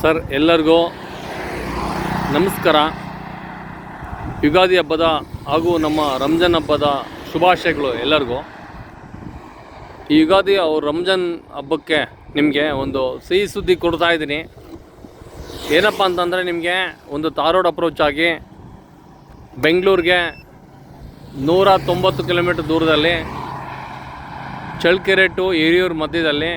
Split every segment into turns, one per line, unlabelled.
Sir ಎಲ್ಲರಿಗೂ ನಮಸ್ಕಾರ. ಯುಗಾದಿ ಹಬ್ಬದ ಹಾಗೂ ನಮ್ಮ ರಂಜಾನ್ ಹಬ್ಬದ ಶುಭಾಶಯಗಳು ಎಲ್ಲರಿಗೂ. ಈ ಯುಗಾದಿ ರಂಜಾನ್ ಹಬ್ಬಕ್ಕೆ ನಿಮಗೆ ಒಂದು ಸಿಹಿ ಸುದ್ದಿ ಕೊಡ್ತಾ ಇದ್ದೀನಿ. ಏನಪ್ಪ ಅಂತಂದರೆ, ನಿಮಗೆ ಒಂದು ತಾರೋಡ್ ಅಪ್ರೋಚ್ ಆಗಿ ಬೆಂಗಳೂರಿಗೆ 190 ಕಿಲೋಮೀಟರ್ ದೂರದಲ್ಲಿ ಚಳ್ಳಕೆರೆ ಟು ಹಿರಿಯೂರು ಮಧ್ಯದಲ್ಲಿ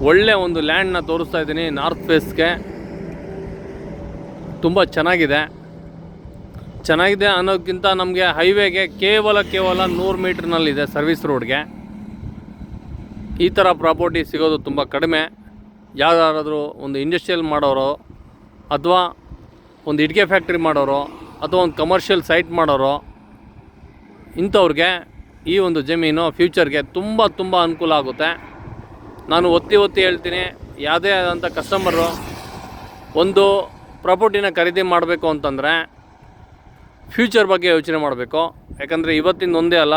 ಒಳ್ಳೆ ಒಂದು ಲ್ಯಾಂಡ್ನ ತೋರಿಸ್ತಾ ಇದ್ದೀನಿ. ನಾರ್ತ್ ಫೇಸ್ಗೆ ತುಂಬ ಚೆನ್ನಾಗಿದೆ ಅನ್ನೋದಕ್ಕಿಂತ ನಮಗೆ ಹೈವೇಗೆ ಕೇವಲ 100 ಮೀಟ್ರ್ನಲ್ಲಿದೆ. ಸರ್ವಿಸ್ ರೋಡ್ಗೆ ಈ ಥರ ಪ್ರಾಪರ್ಟಿ ಸಿಗೋದು ತುಂಬ ಕಡಿಮೆ. ಯಾರಾದರೂ ಒಂದು ಇಂಡಸ್ಟ್ರಿಯಲ್ ಮಾಡೋರು, ಅಥವಾ ಒಂದು ಇಟ್ಟಿಗೆ ಫ್ಯಾಕ್ಟ್ರಿ ಮಾಡೋರು, ಅಥವಾ ಒಂದು ಕಮರ್ಷಿಯಲ್ ಸೈಟ್ ಮಾಡೋರು, ಇಂಥವ್ರಿಗೆ ಈ ಒಂದು ಜಮೀನು ಫ್ಯೂಚರ್ಗೆ ತುಂಬ ಅನುಕೂಲ ಆಗುತ್ತೆ. ನಾನು ಒತ್ತಿ ಹೇಳ್ತೀನಿ, ಯಾವುದೇ ಆದಂಥ ಕಸ್ಟಮರು ಒಂದು ಪ್ರಾಪರ್ಟಿನ ಖರೀದಿ ಮಾಡಬೇಕು ಅಂತಂದರೆ ಫ್ಯೂಚರ್ ಬಗ್ಗೆ ಯೋಚನೆ ಮಾಡಬೇಕು. ಯಾಕಂದರೆ ಇವತ್ತಿನ ಒಂದೇ ಅಲ್ಲ,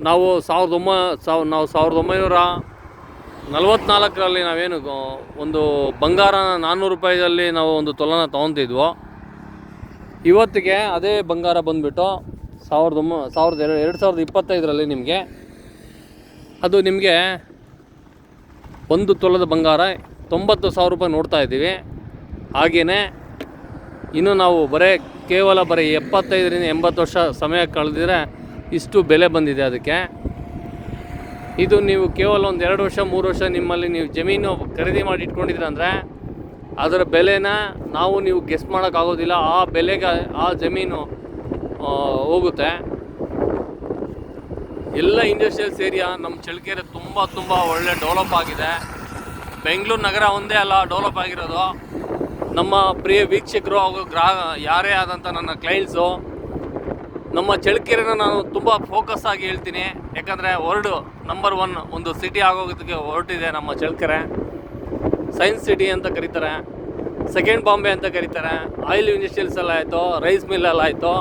ನಾವು 1944ರಲ್ಲಿ ನಾವೇನು ಒಂದು ಬಂಗಾರ 400 ರೂಪಾಯಿದಲ್ಲಿ ನಾವು ಒಂದು ತೊಲನ ತೊಗೊತಿದ್ವೋ, ಇವತ್ತಿಗೆ ಅದೇ ಬಂಗಾರ ಬಂದುಬಿಟ್ಟು 2025ರಲ್ಲಿ ನಿಮಗೆ ಅದು ನಿಮಗೆ ಒಂದು ತೊಲದ ಬಂಗಾರ 90,000 ರೂಪಾಯಿ ನೋಡ್ತಾ ಇದ್ದೀವಿ. ಹಾಗೆಯೇ ಇನ್ನು ನಾವು ಕೇವಲ 75ರಿಂದ 80 ವರ್ಷ ಸಮಯ ಕಳೆದಿದ್ರೆ ಇಷ್ಟು ಬೆಲೆ ಬಂದಿದೆ ಅದಕ್ಕೆ. ಇದು ನೀವು ಕೇವಲ ಒಂದು 2 ವರ್ಷ 3 ವರ್ಷ ನಿಮ್ಮಲ್ಲಿ ನೀವು ಜಮೀನು ಖರೀದಿ ಮಾಡಿ ಇಟ್ಕೊಂಡಿದ್ರೆ ಅಂದರೆ ಅದರ ಬೆಲೆನ ನೀವು ಗೆಸ್ ಮಾಡೋಕ್ಕಾಗೋದಿಲ್ಲ. ಆ ಬೆಲೆಗೆ ಆ ಜಮೀನು ಹೋಗುತ್ತೆ. ಎಲ್ಲ ಇಂಡಸ್ಟ್ರಿಯಲ್ಸ್ ಏರಿಯಾ ನಮ್ಮ ಚಳ್ಳಕೆರೆ ತುಂಬ ಒಳ್ಳೆ ಡೆವಲಪ್ ಆಗಿದೆ. ಬೆಂಗಳೂರು ನಗರ ಒಂದೇ ಅಲ್ಲ ಡೆವಲಪ್ ಆಗಿರೋದು. ನಮ್ಮ ಪ್ರಿಯ ವೀಕ್ಷಕರು ಹಾಗೂ ಯಾರೇ ಆದಂಥ ನನ್ನ ಕ್ಲೈಂಟ್ಸು, ನಮ್ಮ ಚಳ್ಳಕೆರೆನ ನಾನು ತುಂಬ ಫೋಕಸ್ ಆಗಿ ಹೇಳ್ತೀನಿ. ಯಾಕಂದರೆ ನಂಬರ್ 1 ಒಂದು ಸಿಟಿ ಆಗೋದಕ್ಕೆ ಹೊರಟಿದೆ ನಮ್ಮ ಚಳ್ಳಕೆರೆ. ಸೈನ್ಸ್ ಸಿಟಿ ಅಂತ ಕರೀತಾರೆ, ಸೆಕೆಂಡ್ ಬಾಂಬೆ ಅಂತ ಕರೀತಾರೆ. ಆಯಿಲ್ ಇಂಡಸ್ಟ್ರಿಯಲ್ಸ್ ಎಲ್ಲ ಆಯಿತು, ರೈಸ್ ಮಿಲ್ ಎಲ್ಲ ಆಯಿತು,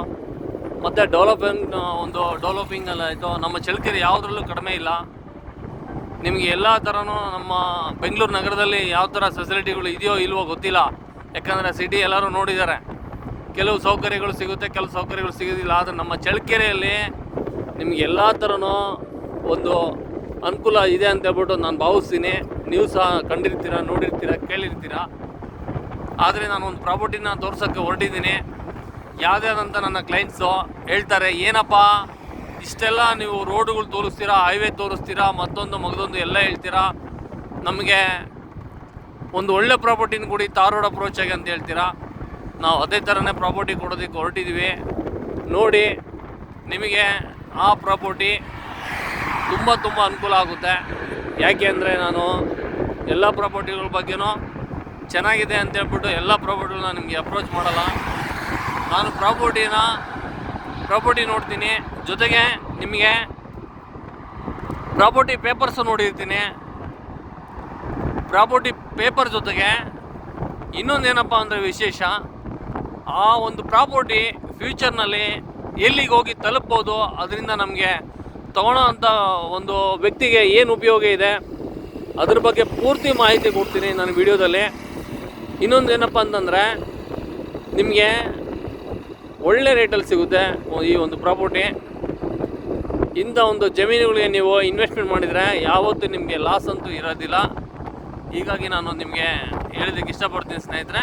ಮತ್ತು ಡೆವಲಪಿಂಗ್ ಎಲ್ಲ ಆಯಿತು. ನಮ್ಮ ಚಳ್ಳಕೆರೆ ಯಾವುದ್ರಲ್ಲೂ ಕಡಿಮೆ ಇಲ್ಲ. ನಿಮಗೆ ಎಲ್ಲ ಥರನೂ ನಮ್ಮ ಬೆಂಗಳೂರು ನಗರದಲ್ಲಿ ಯಾವ ಥರ ಫೆಸಿಲಿಟಿಗಳು ಇದೆಯೋ ಇಲ್ವೋ ಗೊತ್ತಿಲ್ಲ. ಯಾಕಂದರೆ ಸಿಟಿ ಎಲ್ಲರೂ ನೋಡಿದ್ದಾರೆ, ಕೆಲವು ಸೌಕರ್ಯಗಳು ಸಿಗುತ್ತೆ, ಕೆಲವು ಸೌಕರ್ಯಗಳು ಸಿಗೋದಿಲ್ಲ. ಆದರೆ ನಮ್ಮ ಚಳ್ಳಕೆರೆಯಲ್ಲಿ ನಿಮಗೆ ಎಲ್ಲ ಥರನೂ ಒಂದು ಅನುಕೂಲ ಇದೆ ಅಂತ ಹೇಳ್ಬಿಟ್ಟು ನಾನು ಭಾವಿಸ್ತೀನಿ. ನೀವು ಸಹ ಕಂಡಿರ್ತೀರ, ನೋಡಿರ್ತೀರ, ಕೇಳಿರ್ತೀರ. ಆದರೆ ನಾನು ಒಂದು ಪ್ರಾಪರ್ಟಿನ ತೋರ್ಸೋಕ್ಕೆ ಹೊರಟಿದ್ದೀನಿ. ಯಾವುದೇ ಆದಂಥ ನನ್ನ ಕ್ಲೈಂಟ್ಸು ಹೇಳ್ತಾರೆ, ಏನಪ್ಪ ಇಷ್ಟೆಲ್ಲ ನೀವು ರೋಡುಗಳು ತೋರಿಸ್ತೀರಾ, ಹೈವೇ ತೋರಿಸ್ತೀರಾ, ಮಗದೊಂದು ಎಲ್ಲ ಹೇಳ್ತೀರಾ, ನಮಗೆ ಒಂದು ಒಳ್ಳೆ ಪ್ರಾಪರ್ಟಿನ ಕೊಡಿ ತಾರೋಡ್ ಅಪ್ರೋಚ್ ಆಗಿ ಅಂತ ಹೇಳ್ತೀರಾ. ನಾವು ಅದೇ ಥರನೇ ಪ್ರಾಪರ್ಟಿ ಕೊಡೋದಕ್ಕೆ ಹೊರಟಿದ್ದೀವಿ. ನೋಡಿ, ನಿಮಗೆ ಆ ಪ್ರಾಪರ್ಟಿ ತುಂಬ ಅನುಕೂಲ ಆಗುತ್ತೆ. ಯಾಕೆ ಅಂದರೆ ನಾನು ಎಲ್ಲ ಪ್ರಾಪರ್ಟಿಗಳ ಬಗ್ಗೆನೂ ಚೆನ್ನಾಗಿದೆ ಅಂತ ಹೇಳ್ಬಿಟ್ಟು ಎಲ್ಲ ಪ್ರಾಪರ್ಟಿಗಳನ್ನ ನಿಮಗೆ ಅಪ್ರೋಚ್ ಮಾಡಲ್ಲ. ನಾನು ಪ್ರಾಪರ್ಟಿ ನೋಡ್ತೀನಿ, ಜೊತೆಗೆ ನಿಮಗೆ ಪ್ರಾಪರ್ಟಿ ಪೇಪರ್ಸು ನೋಡಿರ್ತೀನಿ. ಪ್ರಾಪರ್ಟಿ ಪೇಪರ್ ಜೊತೆಗೆ ಇನ್ನೊಂದೇನಪ್ಪ ಅಂದರೆ ವಿಶೇಷ, ಆ ಒಂದು ಪ್ರಾಪರ್ಟಿ ಫ್ಯೂಚರ್ನಲ್ಲಿ ಎಲ್ಲಿಗೆ ಹೋಗಿ ತಲುಪ್ಬೋದು, ಅದರಿಂದ ನಮಗೆ ತಗೊಳ್ಳೋ ಅಂಥ ಒಂದು ವ್ಯಕ್ತಿಗೆ ಏನು ಉಪಯೋಗ ಇದೆ ಅದ್ರ ಬಗ್ಗೆ ಪೂರ್ತಿ ಮಾಹಿತಿ ಕೊಡ್ತೀನಿ ನಾನು ವಿಡಿಯೋದಲ್ಲಿ. ಇನ್ನೊಂದೇನಪ್ಪ ಅಂತಂದರೆ, ನಿಮಗೆ ಒಳ್ಳೆ ರೇಟಲ್ಲಿ ಸಿಗುತ್ತೆ ಈ ಒಂದು ಪ್ರಾಪರ್ಟಿ. ಇಂಥ ಒಂದು ಜಮೀನುಗಳಿಗೆ ನೀವು ಇನ್ವೆಸ್ಟ್ಮೆಂಟ್ ಮಾಡಿದರೆ ಯಾವತ್ತೂ ನಿಮಗೆ ಲಾಸ್ ಅಂತೂ ಇರೋದಿಲ್ಲ. ಹೀಗಾಗಿ ನಾನು ನಿಮಗೆ ಹೇಳೋದಕ್ಕೆ ಇಷ್ಟಪಡ್ತೀನಿ ಸ್ನೇಹಿತರೆ.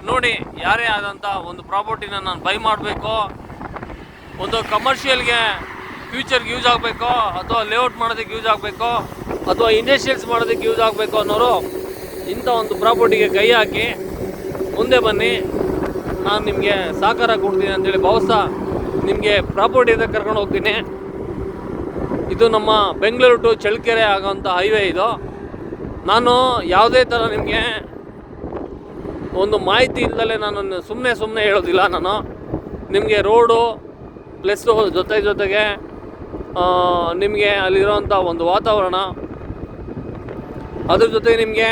ನೋಡಿ, ಯಾರೇ ಆದಂಥ ಒಂದು ಪ್ರಾಪರ್ಟಿನ ನಾನು ಬೈ ಮಾಡಬೇಕು, ಒಂದು ಕಮರ್ಷಿಯಲ್ಗೆ ಫ್ಯೂಚರ್ಗೆ ಯೂಸ್ ಆಗಬೇಕು, ಅಥವಾ ಲೇಔಟ್ ಮಾಡೋದಕ್ಕೆ ಯೂಸ್ ಆಗಬೇಕು, ಅಥವಾ ಇಂಡಸ್ಟ್ರಿಯಲ್ಸ್ ಮಾಡೋದಕ್ಕೆ ಯೂಸ್ ಆಗಬೇಕು ಅನ್ನೋರು ಇಂಥ ಒಂದು ಪ್ರಾಪರ್ಟಿಗೆ ಕೈ ಹಾಕಿ ಮುಂದೆ ಬನ್ನಿ. ನಾನು ನಿಮಗೆ ಸಹಕಾರ ಕೊಡ್ತೀನಿ ಅಂತೇಳಿ ಭಾವಿಸ್ತಾ ನಿಮಗೆ ಪ್ರಾಪರ್ಟಿ ಅಂತ ಕರ್ಕೊಂಡು ಹೋಗ್ತೀನಿ. ಇದು ನಮ್ಮ ಬೆಂಗಳೂರು ಟು ಚಳ್ಳಕೆರೆ ಆಗೋಂಥ ಹೈವೇ ಇದು. ನಾನು ಯಾವುದೇ ಥರ ನಿಮಗೆ ಒಂದು ಮಾಹಿತಿ ಇಲ್ಲದಲೇ ನಾನು ಸುಮ್ಮನೆ ಹೇಳೋದಿಲ್ಲ. ನಾನು ನಿಮಗೆ ರೋಡು ಪ್ಲಸ್ಸು ಜೊತೆಗೆ ನಿಮಗೆ ಅಲ್ಲಿರೋಂಥ ಒಂದು ವಾತಾವರಣ, ಅದ್ರ ಜೊತೆಗೆ ನಿಮಗೆ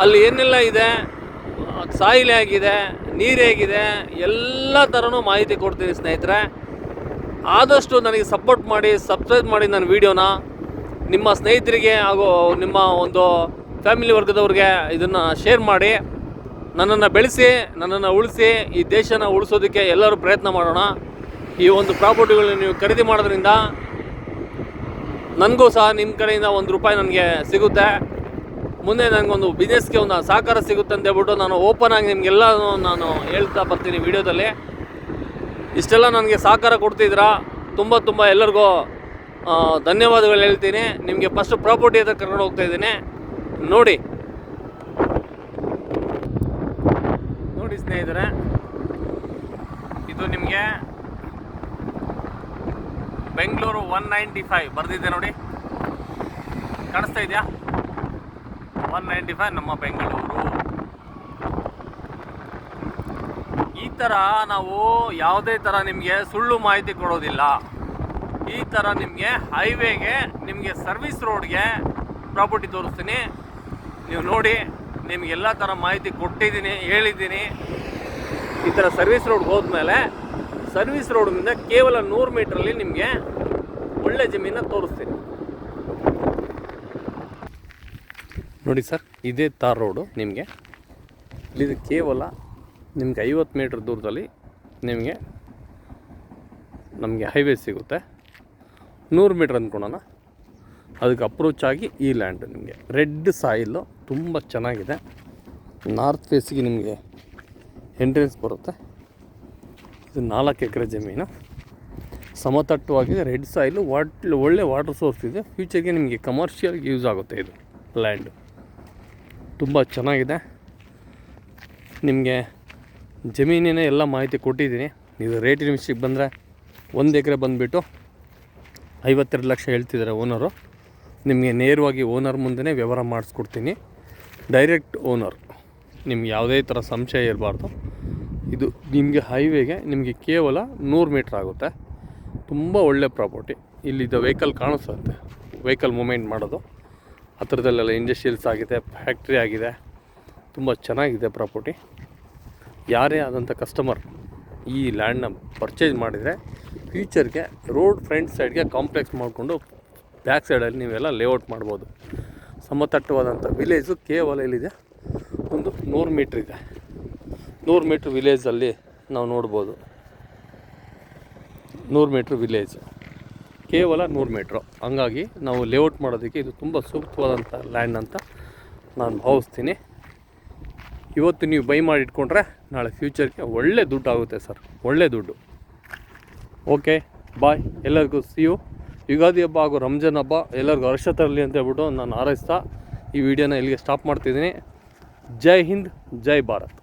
ಅಲ್ಲಿ ಏನೆಲ್ಲ ಇದೆ, ಸಾಯಿಲ್ ಹೇಗಿದೆ, ನೀರು ಹೇಗಿದೆ, ಎಲ್ಲ ಥರನೂ ಮಾಹಿತಿ ಕೊಡ್ತೀನಿ ಸ್ನೇಹಿತರೆ. ಆದಷ್ಟು ನನಗೆ ಸಪೋರ್ಟ್ ಮಾಡಿ, ಸಬ್ಸ್ಕ್ರೈಬ್ ಮಾಡಿ ನನ್ನ ವೀಡಿಯೋನ. ನಿಮ್ಮ ಸ್ನೇಹಿತರಿಗೆ ಹಾಗೂ ನಿಮ್ಮ ಒಂದು ಫ್ಯಾಮಿಲಿ ವರ್ಗದವ್ರಿಗೆ ಇದನ್ನು ಶೇರ್ ಮಾಡಿ. ನನ್ನನ್ನು ಬೆಳೆಸಿ, ನನ್ನನ್ನು ಉಳಿಸಿ, ಈ ದೇಶನ ಉಳಿಸೋದಕ್ಕೆ ಎಲ್ಲರೂ ಪ್ರಯತ್ನ ಮಾಡೋಣ. ಈ ಒಂದು ಪ್ರಾಪರ್ಟಿಗಳನ್ನ ನೀವು ಖರೀದಿ ಮಾಡೋದ್ರಿಂದ ನನಗೂ ಸಹ ನಿಮ್ಮ ಕಡೆಯಿಂದ ₹1 ನನಗೆ ಸಿಗುತ್ತೆ. ಮುಂದೆ ನನಗೊಂದು ಬಿಸ್ನೆಸ್ಗೆ ಒಂದು ಸಹಕಾರ ಸಿಗುತ್ತೆ ಅಂತ ಹೇಳ್ಬಿಟ್ಟು ನಾನು ಓಪನ್ ಆಗಿ ನಿಮಗೆಲ್ಲ ನಾನು ಹೇಳ್ತಾ ಬರ್ತೀನಿ ವಿಡಿಯೋದಲ್ಲಿ. ಇಷ್ಟೆಲ್ಲ ನನಗೆ ಸಹಕಾರ ಕೊಡ್ತಿದ್ದೀರಾ, ತುಂಬ ಎಲ್ಲರಿಗೂ ಧನ್ಯವಾದಗಳು ಹೇಳ್ತೀನಿ. ನಿಮಗೆ ಫಸ್ಟ್ ಪ್ರಾಪರ್ಟಿ ಹತ್ರ ಕರ್ಕೊಂಡು ಹೋಗ್ತಾ ಇದ್ದೀನಿ. ನೋಡಿ ಸ್ನೇಹಿತರೆ, ಇದು ನಿಮಗೆ ಬೆಂಗಳೂರು 195 ಬರೆದಿದೆ ನೋಡಿ, ಕಾಣಿಸ್ತಾ ಇದೆಯಾ? 195 ನಮ್ಮ ಬೆಂಗಳೂರು. ಈ ಥರ ನಾವು ಯಾವುದೇ ಥರ ನಿಮಗೆ ಸುಳ್ಳು ಮಾಹಿತಿ ಕೊಡೋದಿಲ್ಲ. ಈ ಥರ ನಿಮಗೆ ಹೈವೇಗೆ, ನಿಮಗೆ ಸರ್ವಿಸ್ ರೋಡ್ಗೆ ಪ್ರಾಪರ್ಟಿ ತೋರಿಸ್ತೀನಿ. ನೀವು ನೋಡಿ, ನಿಮಗೆಲ್ಲ ಥರ ಮಾಹಿತಿ ಕೊಟ್ಟಿದ್ದೀನಿ, ಹೇಳಿದ್ದೀನಿ. ಈ ಥರ ಸರ್ವಿಸ್ ರೋಡ್ಗೆ ಹೋದ್ಮೇಲೆ ಸರ್ವಿಸ್ ರೋಡ್ನಿಂದ ಕೇವಲ 100 ಮೀಟ್ರಲ್ಲಿ ನಿಮಗೆ ಒಳ್ಳೆ ಜಮೀನ ತೋರಿಸ್ತೀನಿ. ನೋಡಿ ಸರ್, ಇದೇ ತಾರ್ ರೋಡು. ನಿಮಗೆ ಇಲ್ಲಿ ಕೇವಲ ನಿಮಗೆ 50 ಮೀಟ್ರ್ ದೂರದಲ್ಲಿ ನಮಗೆ ಹೈವೇ ಸಿಗುತ್ತೆ. 100 ಮೀಟ್ರ್ ಅಂದ್ಕೊಳ್ಳೋಣ. ಅದಕ್ಕೆ ಅಪ್ರೋಚ್ ಆಗಿ ಈ ಲ್ಯಾಂಡ್ ನಿಮಗೆ ರೆಡ್ ಸಾಯಿಲು ತುಂಬ ಚೆನ್ನಾಗಿದೆ. ನಾರ್ತ್ ಫೇಸಿಗೆ ನಿಮಗೆ ಎಂಟ್ರೆನ್ಸ್ ಬರುತ್ತೆ. ಇದು 4 ಎಕರೆ ಜಮೀನು, ಸಮತಟ್ಟವಾಗಿದೆ, ರೆಡ್ ಸಾಯಿಲು, ಒಳ್ಳೆ ವಾಟರ್ ಸೋರ್ಸ್ ಇದೆ. ಫ್ಯೂಚರ್ಗೆ ನಿಮಗೆ ಕಮರ್ಷಿಯಲ್ಗೆ ಯೂಸ್ ಆಗುತ್ತೆ. ಇದು ಲ್ಯಾಂಡು ತುಂಬ ಚೆನ್ನಾಗಿದೆ. ನಿಮಗೆ ಜಮೀನಿನ ಎಲ್ಲ ಮಾಹಿತಿ ಕೊಟ್ಟಿದ್ದೀನಿ. ನೀವು ರೇಟಿನ ವಿಷಯಕ್ಕೆ ಬಂದರೆ 1 ಎಕರೆ ಬಂದುಬಿಟ್ಟು 52 ಲಕ್ಷ ಹೇಳ್ತಿದ್ದಾರೆ ಓನರು. ನಿಮಗೆ ನೇರವಾಗಿ ಓನರ್ ಮುಂದೆ ವ್ಯವಹಾರ ಮಾಡಿಸ್ಕೊಡ್ತೀನಿ. ಡೈರೆಕ್ಟ್ ಓನರ್, ನಿಮ್ಗೆ ಯಾವುದೇ ಥರ ಸಂಶಯ ಇರಬಾರ್ದು. ಇದು ನಿಮಗೆ ಹೈವೇಗೆ ನಿಮಗೆ ಕೇವಲ 100 ಮೀಟ್ರ್ ಆಗುತ್ತೆ. ತುಂಬ ಒಳ್ಳೆ ಪ್ರಾಪರ್ಟಿ. ಇಲ್ಲಿದ್ದ ವೆಹಿಕಲ್ ಕಾಣಿಸುತ್ತೆ, ವೆಹಿಕಲ್ ಮೂಮೆಂಟ್ ಮಾಡೋದು. ಹತ್ರದಲ್ಲೆಲ್ಲ ಇಂಡಸ್ಟ್ರಿಯಲ್ಸ್ ಆಗಿದೆ, ಫ್ಯಾಕ್ಟ್ರಿ ಆಗಿದೆ. ತುಂಬ ಚೆನ್ನಾಗಿದೆ ಪ್ರಾಪರ್ಟಿ. ಯಾರೇ ಆದಂಥ ಕಸ್ಟಮರ್ ಈ ಲ್ಯಾಂಡ್ನ ಪರ್ಚೇಸ್ ಮಾಡಿದರೆ ಫ್ಯೂಚರ್ಗೆ ರೋಡ್ ಫ್ರಂಟ್ ಸೈಡ್ಗೆ ಕಾಂಪ್ಲೆಕ್ಸ್ ಮಾಡಿಕೊಂಡು ಬ್ಯಾಕ್ ಸೈಡಲ್ಲಿ ನೀವೆಲ್ಲ ಲೇಔಟ್ ಮಾಡ್ಬೋದು. ಸಮತಟ್ಟವಾದಂಥ ವಿಲೇಜು ಕೇವಲ ಇಲ್ಲಿದೆ, ಒಂದು 100 ಮೀಟ್ರ್ ಇದೆ. 100 ಮೀಟ್ರ್ ವಿಲೇಜಲ್ಲಿ ನಾವು ನೋಡ್ಬೋದು. 100 ಮೀಟ್ರ್ ವಿಲೇಜು, ಕೇವಲ 100 ಮೀಟ್ರು. ಹಂಗಾಗಿ ನಾವು ಲೇಔಟ್ ಮಾಡೋದಕ್ಕೆ ಇದು ತುಂಬ ಸೂಕ್ತವಾದಂಥ ಲ್ಯಾಂಡ್ ಅಂತ ನಾನು ಭಾವಿಸ್ತೀನಿ. ಇವತ್ತು ನೀವು ಬೈ ಮಾಡಿ ಇಟ್ಕೊಂಡ್ರೆ ನಾಳೆ ಫ್ಯೂಚರ್ಗೆ ಒಳ್ಳೆ ದುಡ್ಡು ಆಗುತ್ತೆ ಸರ್, ಒಳ್ಳೆ ದುಡ್ಡು. ಓಕೆ, ಬಾಯ್. ಎಲ್ಲರಿಗೂ ಸಿಯು. ಯುಗಾದಿ ಹಬ್ಬ ಹಾಗೂ ರಂಜಾನ್ ಹಬ್ಬ ಎಲ್ಲರಿಗೂ ಹರ್ಷ ತರಲಿ ಅಂತ ಹೇಳ್ಬಿಟ್ಟು ನಾನು ಹಾರೈಸ್ತಾ ಈ ವಿಡಿಯೋನ ಇಲ್ಲಿಗೆ ಸ್ಟಾಪ್ ಮಾಡ್ತಿದ್ದೀನಿ. ಜೈ ಹಿಂದ್, ಜೈ ಭಾರತ್.